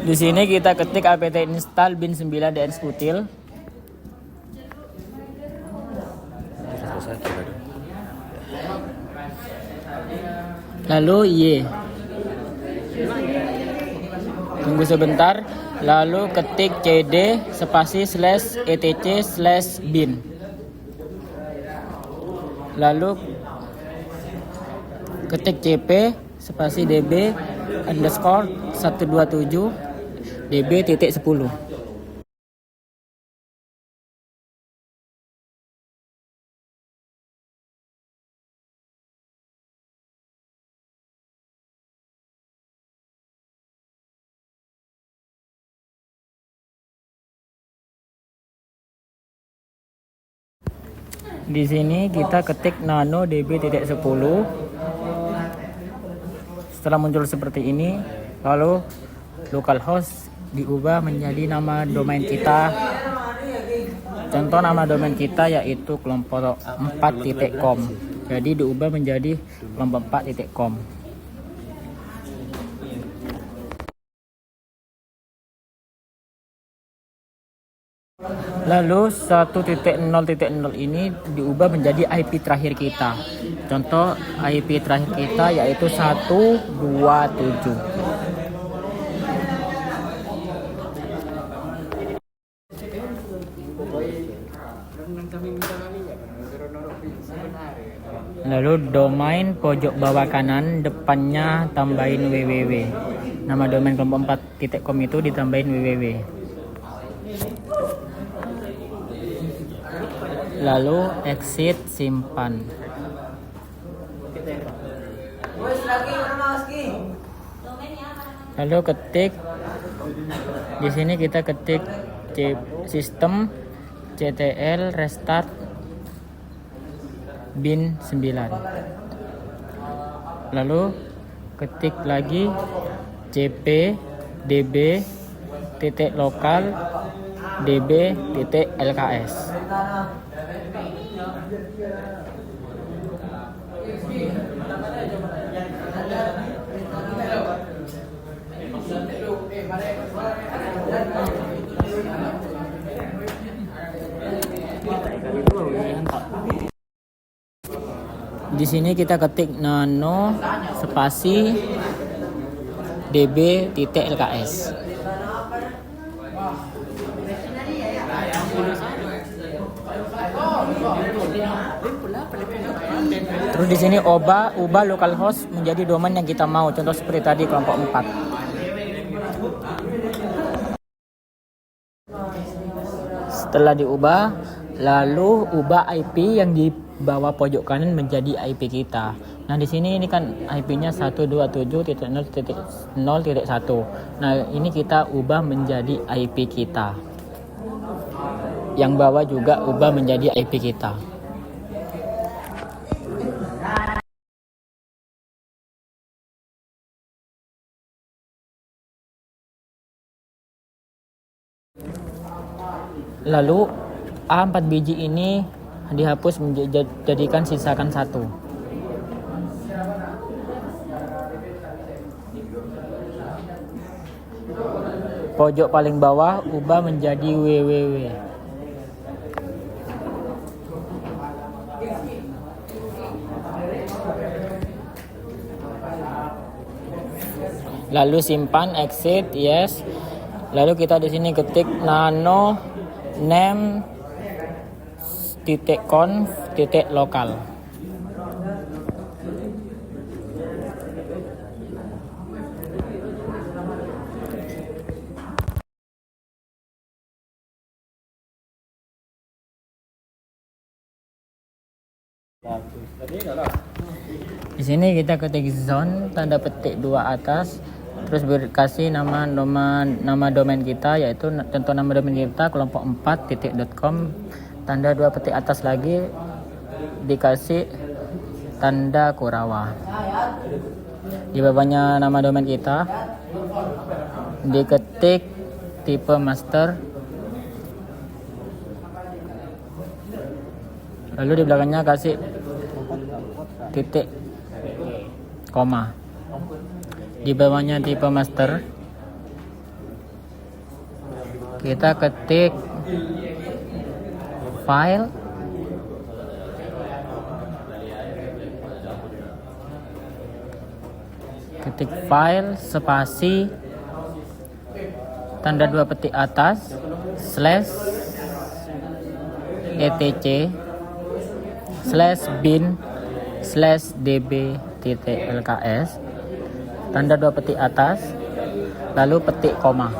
Di sini kita ketik apt install bin 9 dns util. Lalu Y. Tunggu sebentar. Lalu ketik cd spasi /etc/bin. Lalu ketik cp spasi db underscore 127 db.10. Di sini kita ketik nano db.10. Setelah muncul seperti ini, lalu localhost diubah menjadi nama domain kita. Contoh nama domain kita yaitu kelompok 4.com. Jadi diubah menjadi kelompok 4.com. Lalu 1.0.0 ini diubah menjadi IP terakhir kita. Contoh IP terakhir kita yaitu 127. Lalu domain pojok bawah kanan depannya tambahin www. Nama domain kelompok 4.com itu ditambahin www. Lalu exit simpan. Lalu ketik di sini kita ketik sistem ctl restart bin 9. Lalu ketik lagi cp db titik lokal db titik lks. Di sini kita ketik nano spasi db.lks. Terus di sini ubah localhost menjadi domain yang kita mau. Contoh seperti tadi kelompok 4. Setelah diubah, lalu ubah IP yang di bawah pojok kanan menjadi IP kita. Nah, di sini ini kan IP-nya 127.0.0.1. Nah, ini kita ubah menjadi IP kita. Yang bawah juga ubah menjadi IP kita. Lalu A4 biji ini dihapus menjadikan sisakan 1. Pojok paling bawah ubah menjadi www. Lalu simpan, exit, yes. Lalu kita di sini ketik nano name .conf .lokal. Di sini kita ketik zone tanda petik 2 atas, terus kasih nama domain kita yaitu contoh nama domain kita kelompok 4.com, tanda 2 petik atas lagi dikasih tanda Kurawa. Di bawahnya nama domain kita diketik tipe master, lalu di belakangnya kasih titik koma. Di bawahnya tipe master kita ketik file, spasi tanda 2 petik atas slash etc slash bin slash db titik lks tanda 2 petik atas, lalu petik koma.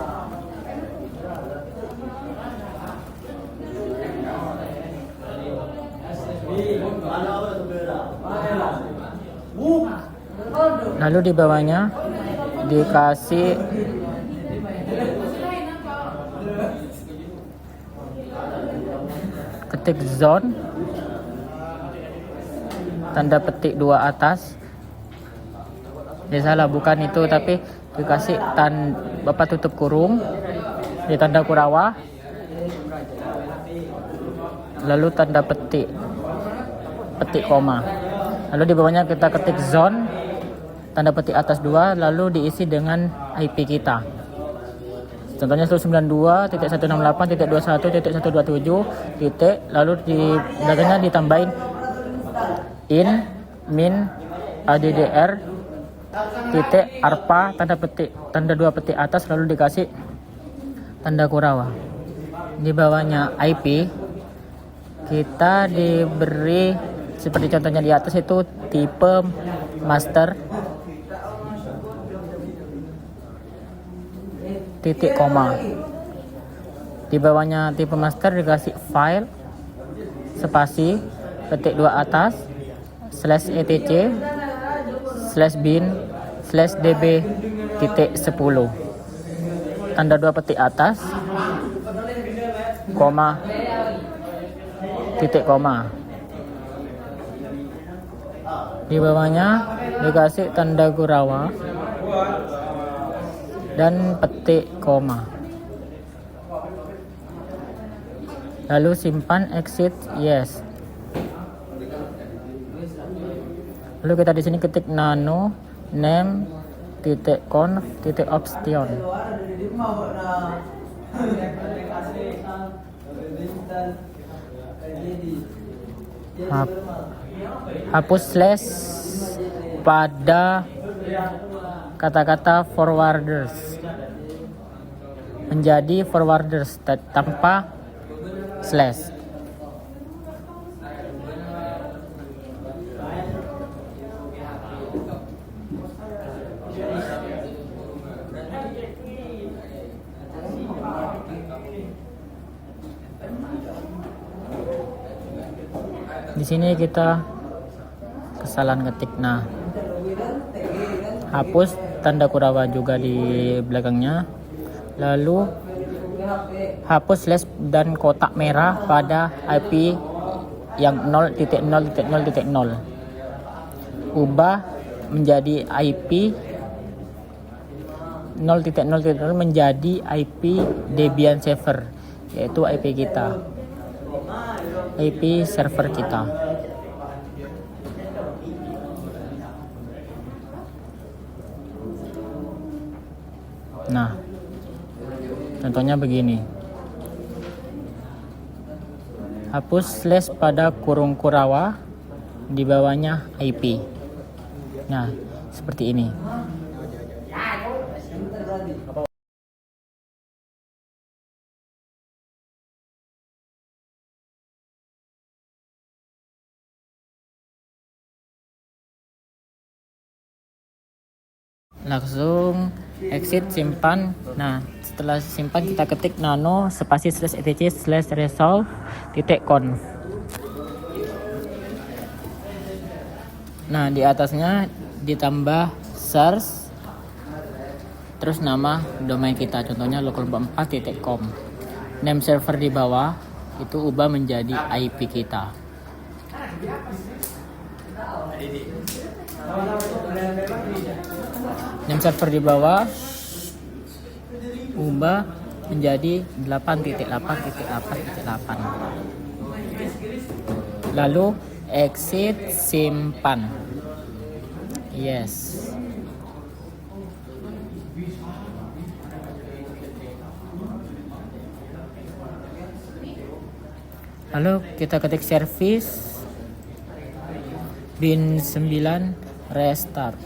Lalu di bawahnya dikasih ketik zone tanda petik 2 atas. Ya salah, bukan itu, tapi dikasih Bapak tutup kurung di tanda kurawa, lalu tanda petik koma. Lalu di bawahnya kita ketik zone tanda petik atas 2, lalu diisi dengan IP kita. Contohnya 192.168.21.127 titik, lalu di belakangnya ditambahin in min addr titik arpa tanda 2 petik atas, lalu dikasih tanda kurawa. Di bawahnya IP kita diberi seperti contohnya di atas, itu tipe master titik koma. Di bawahnya tipe master dikasih file spasi petik 2 atas slash etc slash bin slash db titik 10 tanda 2 petik atas koma titik koma. Di bawahnya dikasih tanda kurawa dan petik koma, lalu simpan, exit, yes. Lalu kita di sini ketik nano name titik conf titik option. Hapus slash pada kata-kata forwarders menjadi forwarders tanpa slash. Di sini kita kesalahan ketik. Nah, hapus tanda kurawa juga di belakangnya, lalu hapus slash dan kotak merah pada IP yang 0.0.0.0, ubah menjadi IP 0.0.0 menjadi IP Debian server, yaitu IP kita, IP server kita. Nah, contohnya begini. Hapus slash pada kurung kurawa, di bawahnya IP. Nah, seperti ini. Langsung exit, simpan. Nah, setelah simpan kita ketik nano spasi slash etc slash resolve titik conf. Nah, di atasnya ditambah search terus nama domain kita, contohnya local44.com. Name server di bawah itu ubah menjadi IP kita. Name server di bawah ubah menjadi 8.8.8.8. Lalu exit, simpan. Yes. Lalu kita ketik service bin 9 restart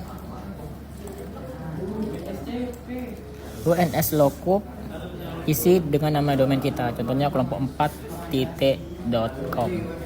UNS lookup, isi dengan nama domain kita, contohnya kelompok 4.com.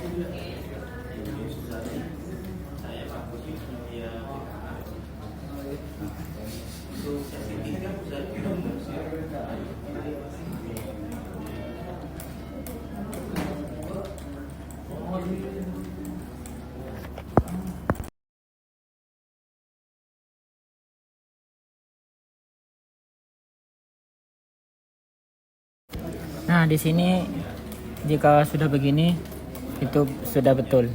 Nah, di sini jika sudah begini itu sudah betul.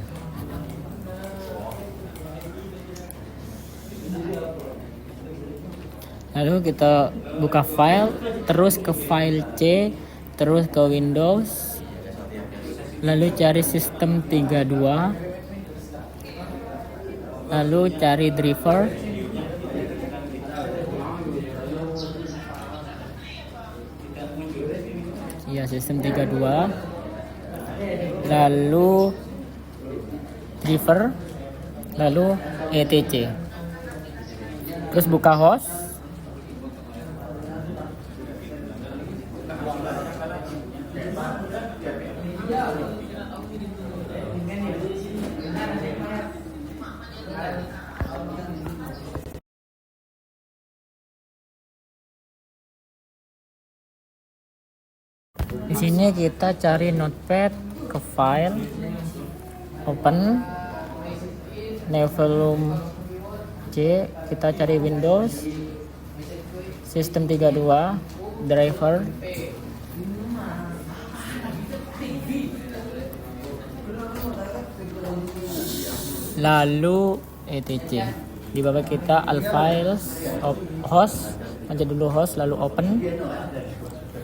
Lalu kita buka file, terus ke file C, terus ke Windows, lalu cari sistem 32, lalu cari driver, ya sistem 32, lalu driver, lalu etc. Terus buka host, di sini kita cari notepad, ke file, open, new volume C, kita cari Windows, sistem 32, driver, lalu etc. Di bawah kita all files host, pencet dulu host lalu open.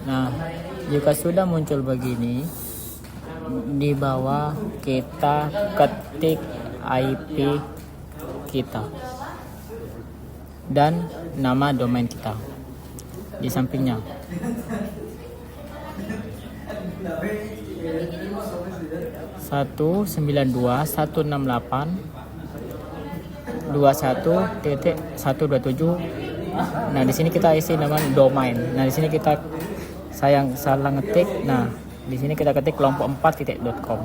Nah, jika sudah muncul begini, di bawah kita ketik IP kita dan nama domain kita di sampingnya. Satu 192.168.21.127. Nah, di sini kita isi nama domain. Nah, di sini kita salah ngetik. Nah, di sini kita ketik kelompok 4.com.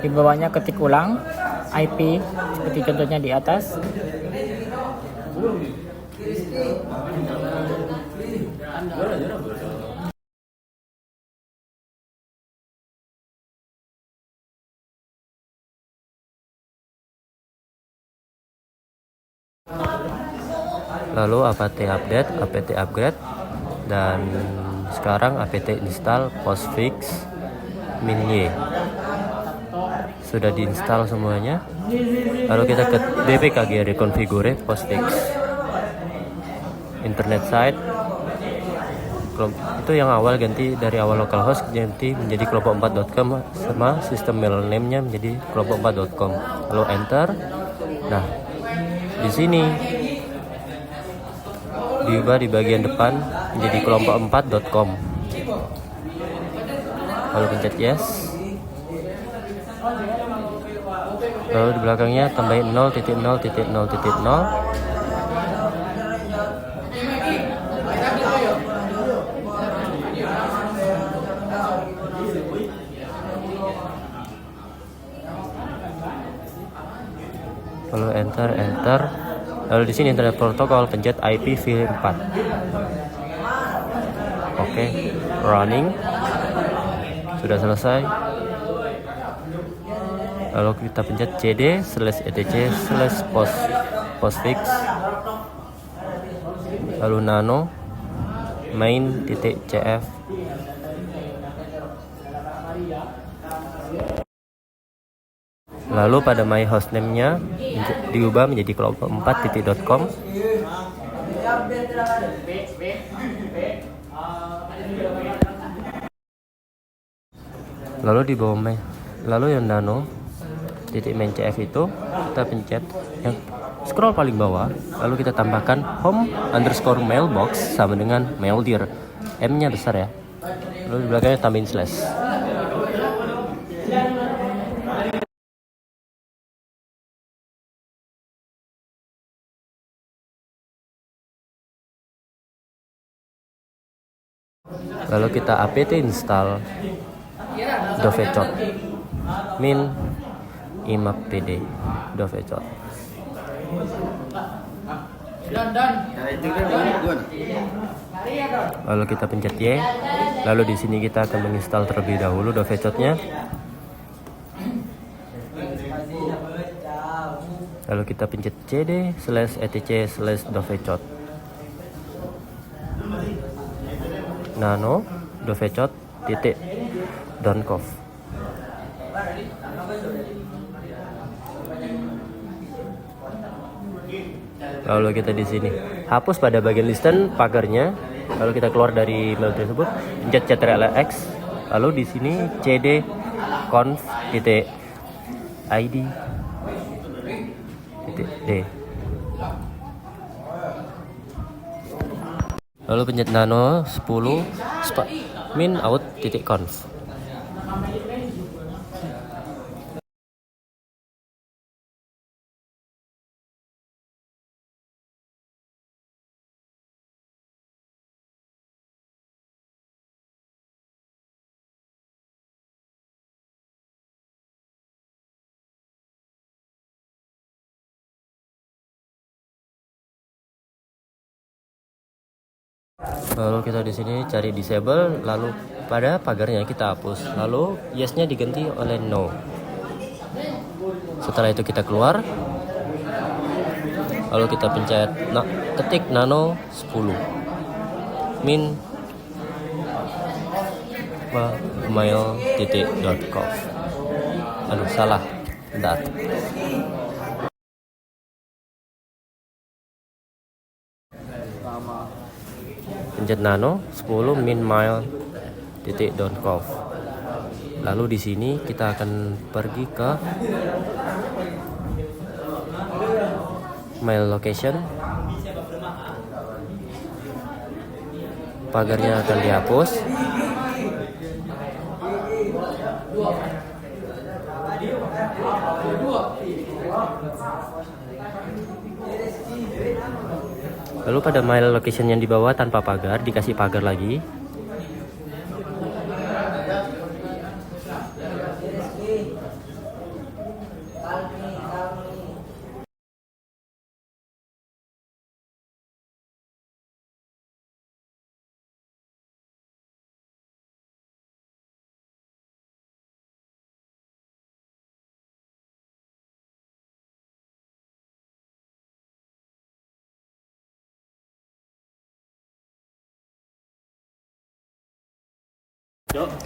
Di bawahnya ketik ulang IP seperti contohnya di atas. Lalu apt update, apt upgrade, dan sekarang apt install postfix min-y. Sudah diinstal semuanya. Lalu kita ke dpkg reconfigure postfix internet site. Itu yang awal ganti dari awal localhost ganti menjadi kelompok 4.com sama sistem mail name-nya menjadi kelompok 4.com. Lalu enter. Nah, di sini diubah di bagian depan menjadi kelompok 4.com. Lalu pencet yes. Lalu di belakangnya tambahin 0.0.0.0. Lalu enter. Lalu di sini internet protokol, pencet IPv4. Oke, running. Sudah selesai. Lalu kita pencet cd/etc/postfix. Lalu nano main.cf. Lalu pada my hostname-nya diubah menjadi kelompok 4.com. Lalu di bawah yang nano .main cf itu kita pencet yang scroll paling bawah, lalu kita tambahkan home_mailbox sama dengan maildir, M-nya besar ya. Lalu di belakangnya tambahin slash. Lalu kita apt install Dovecot min imap pd Dovecot. Lalu kita pencet Y. Lalu di sini kita akan menginstal terlebih dahulu Dovecotnya. Lalu kita pencet cd/etc/dovecot nano dovecot titik .conf. Lalu kita di sini hapus pada bagian listen pagarnya. Lalu kita keluar dari mail tersebut, pencet ctrl+x. Lalu di sini cd conf titik id titik d. Lalu pencet nano 10 min out titik conf. Lalu kita di sini cari disable, lalu pada pagarnya kita hapus, lalu yes-nya diganti oleh no. Setelah itu kita keluar, lalu kita pencet ketik nano 10 min mail.conf. Aduh, salah. Bentar. Pencet nano 10 min mail.conf. Lalu di sini kita akan pergi ke mail location. Pagarnya akan dihapus. Lalu pada mail location yang di bawah tanpa pagar dikasih pagar lagi.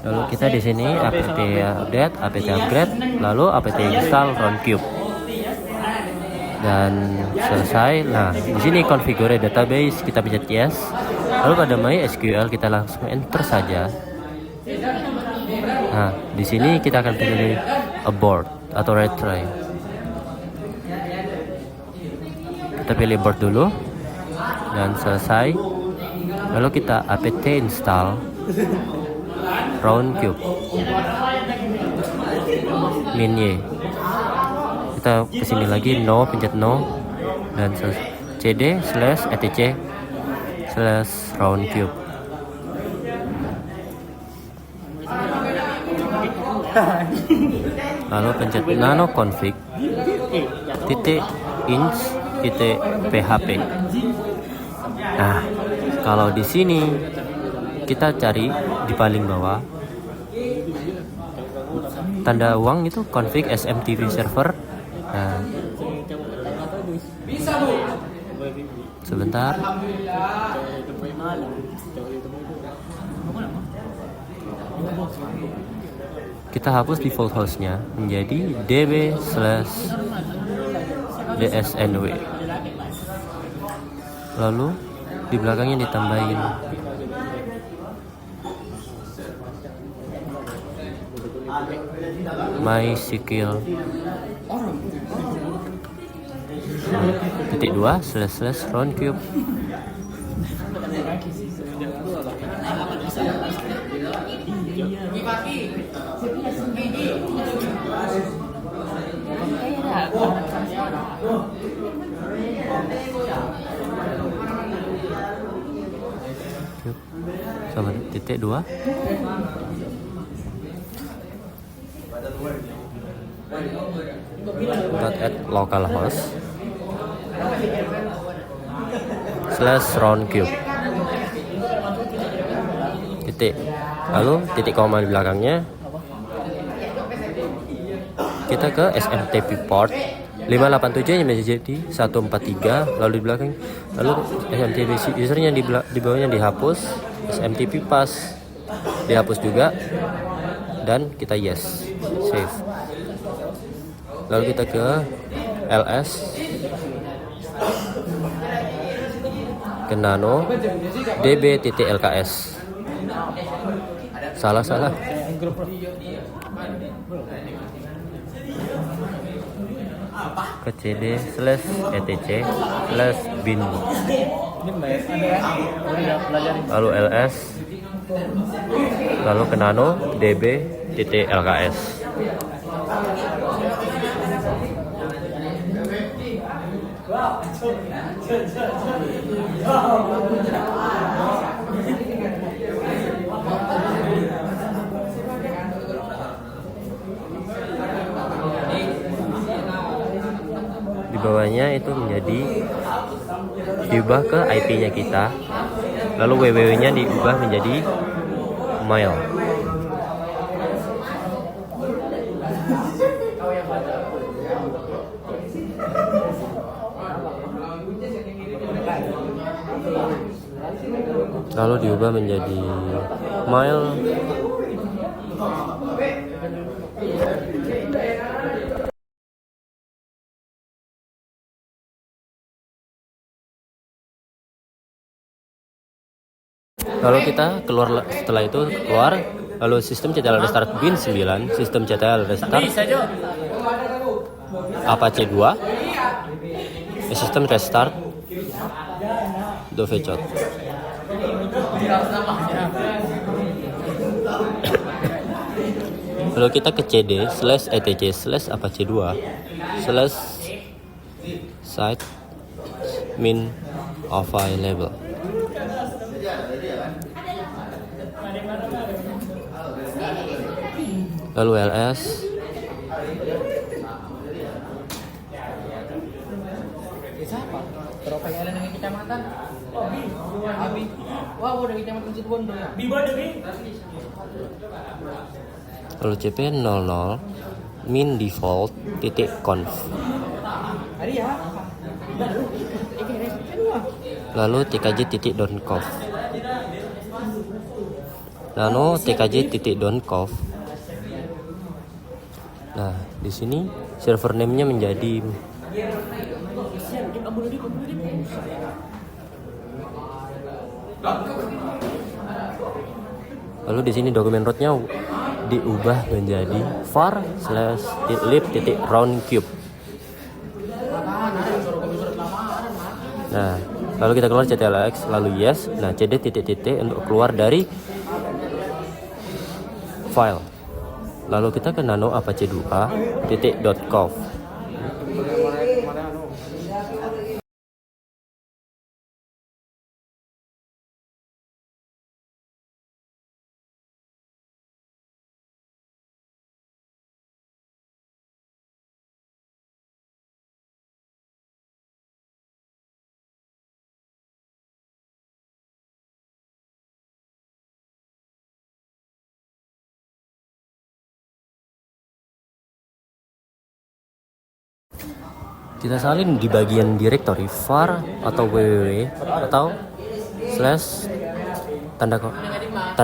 Lalu kita di sini apt update, apt upgrade, lalu apt install Roundcube. Dan selesai. Nah, di sini configure database, kita pencet yes. Lalu pada MySQL kita langsung enter saja. Nah, di sini kita akan pilih abort atau retry. Kita pilih abort dulu dan selesai. Lalu kita apt install Roundcube min y. Kita kesini lagi, no, pencet no, dan cd/etc/roundcube. Lalu pencet nano config titik inch titik php. Nah, kalau di sini kita cari di paling bawah tanda uang itu config smtp server. Nah, sebentar. Kita hapus default hostnya menjadi db/dsnw. Lalu di belakangnya ditambahin MySQL .2//roundcube. cube sama titik 2. .add localhost / round cube titik, lalu titik koma di belakangnya. Kita ke SMTP port 587 yang menjadi 143, lalu di belakang, lalu SMTP usernya di bawahnya dihapus, SMTP pass dihapus juga, dan kita yes, save. Lalu kita ke ls, ke nano db.lks. Salah ke cd/etc/bin, lalu ls, lalu ke nano db.lks. Di bawahnya itu menjadi diubah ke IP-nya kita, lalu www-nya diubah menjadi mail. Lalu diubah menjadi mail. Lalu kita keluar, setelah itu keluar, lalu sistem CTL restart bin 9, sistem CTL restart Apache 2, sistem restart Dovecot. Lalu kita ke cd/etc/apache 2/site min available. Lalu ls, lalu cp00 min default titik conf, lalu tkj titik .conf, nano tkj titik .conf. Nah, di sini server name-nya menjadi lalu di sini dokumen root-nya diubah menjadi var/lib.roundcube. Nah, lalu kita keluar ctlx, lalu yes. Nah, cd titik untuk keluar dari file. Lalu kita ke nano apache 2.conf. Kita salin di bagian directory var atau www atau slash tanda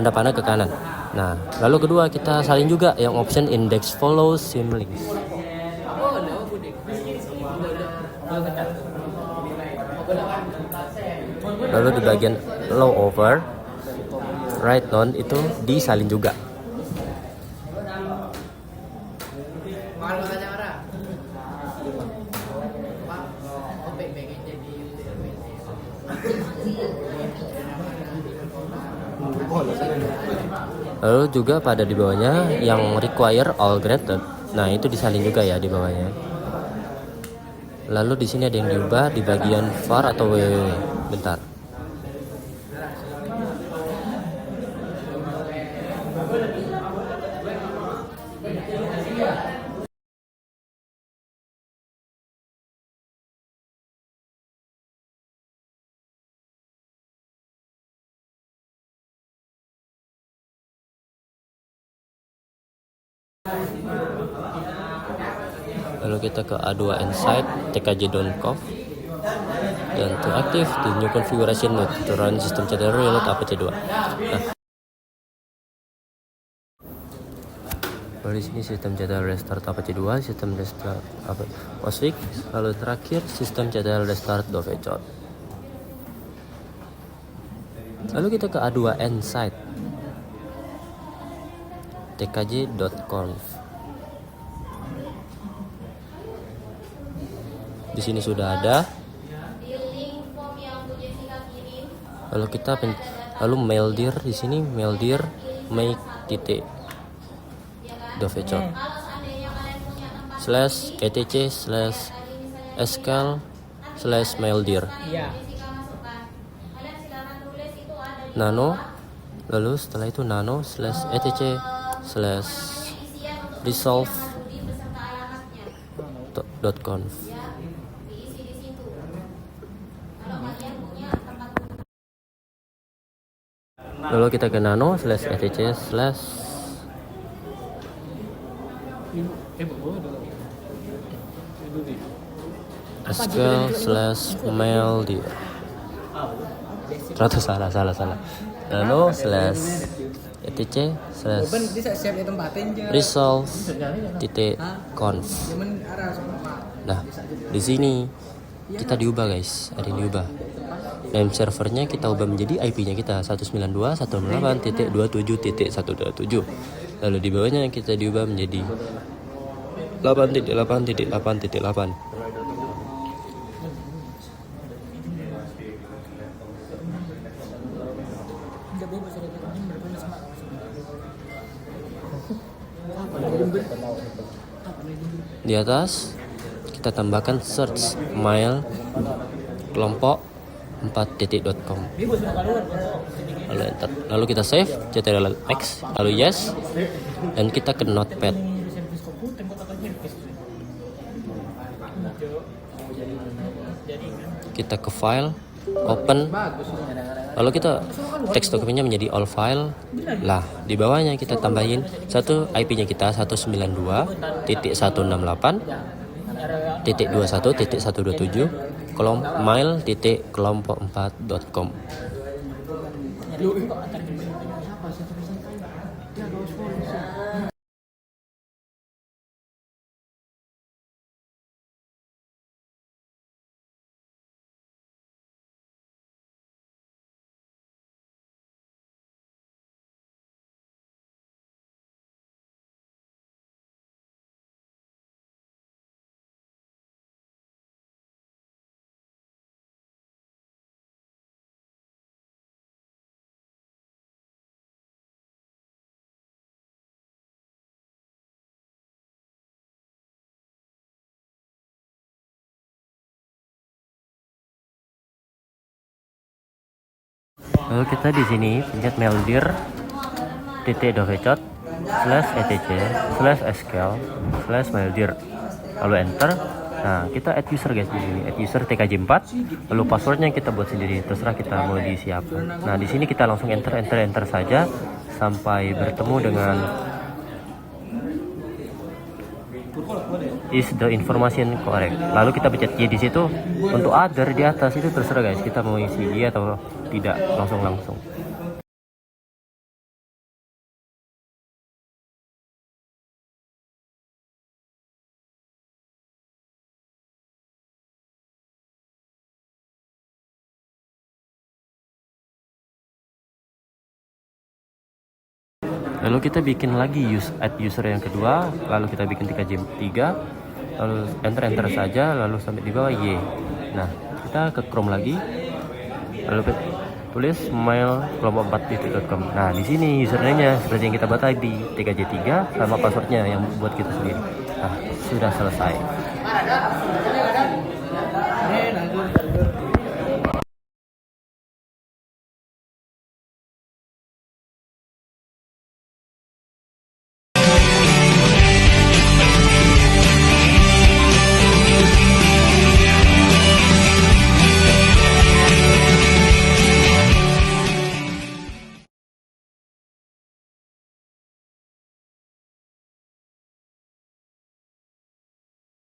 panah ke kanan. Nah, lalu kedua kita salin juga yang option index follow symlinks. Lalu di bagian low over right none itu disalin juga. Lalu juga pada di bawahnya yang require all granted. Nah, itu disalin juga ya di bawahnya. Lalu di sini ada yang diubah di bagian var atau www. Bentar. Lalu kita ke A2 Insight tkj.conf, dan to active the new configuration node to run system CTRL reload APC2. Nah, lalu di sini sistem CTRL restart APC2, sistem restart POSIX, lalu terakhir sistem CTRL restart Dovecot. Lalu kita ke A2 Insight tkj.conf. Di sini sudah ada. Lalu kita lalu maildir di sini, maildir make titik Dovecot /etc/scal/maildir nano, lalu setelah itu nano /etc/resolve.conf. Lalu kita ke nano /etc/ scal/maildir. Terus salah. Nano /etc/resolve.conf. Nah, di sini kita diubah guys, ada yang diubah. Name servernya kita ubah menjadi IP-nya kita 192.168.27.127. Lalu di bawahnya kita diubah menjadi 8.8.8.8. Di atas kita tambahkan search mail kelompok 4.com. Lalu enter. Lalu kita save CTRL-X, lalu yes, dan kita ke notepad. Kita ke file, open, lalu kita teks dokumennya menjadi all file. Lah, di bawahnya kita tambahin satu IP-nya kita 192.168.21.127 mail.kelompok4.com. Lalu kita di sini pencet maildir /etc/scal/maildir, lalu enter. Nah, kita add user guys di sini, add user tkj4, lalu passwordnya kita buat sendiri, terserah kita mau diisi apa. Nah, di sini kita langsung enter saja sampai bertemu dengan is the information correct. Lalu kita pencet Y di situ. Untuk other di atas itu terserah guys, kita mau isi Y atau tidak, langsung. Lalu kita bikin lagi add user yang kedua, lalu kita bikin tkj3, lalu enter saja, lalu sampai di bawah Y. Nah, kita ke Chrome lagi, lalu tulis mail kelompok4.com. Nah, di sini username-nya seperti yang kita buat tadi, tkj3 sama passwordnya yang buat kita sendiri. Nah, sudah selesai.